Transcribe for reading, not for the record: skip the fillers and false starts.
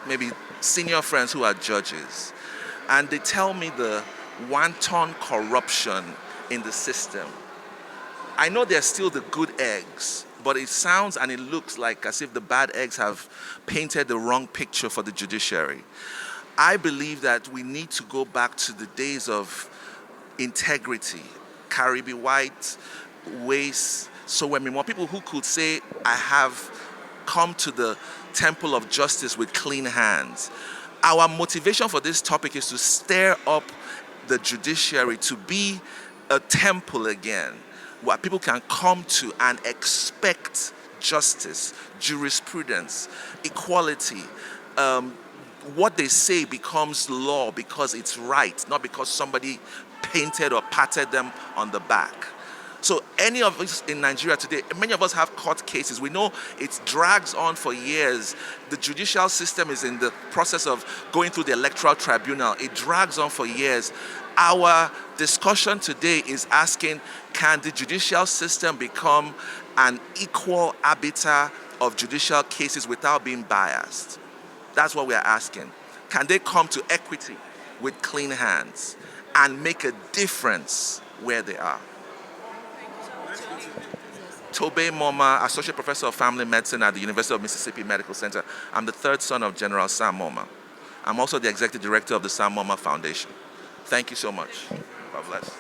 maybe senior friends who are judges, and they tell me the wanton corruption in the system. I know there's still the good eggs, but it sounds and it looks like as if the bad eggs have painted the wrong picture for the judiciary. I believe that we need to go back to the days of integrity, Caribe White, Ways, so when more people who could say, I have come to the temple of justice with clean hands. Our motivation for this topic is to stir up the judiciary to be a temple again, where people can come to and expect justice, jurisprudence, equality. What they say becomes law because it's right, not because somebody painted or patted them on the back. So any of us in Nigeria today, many of us have court cases. We know it drags on for years. The judicial system is in the process of going through the electoral tribunal. It drags on for years. Our discussion today is asking, can the judicial system become an equal arbiter of judicial cases without being biased? That's what we are asking. Can they come to equity with clean hands and make a difference where they are? Tobe Momah, Associate Professor of Family Medicine at the University of Mississippi Medical Center. I'm the third son of General Sam Momah. I'm also the Executive Director of the Sam Momah Foundation. Thank you so much. God bless.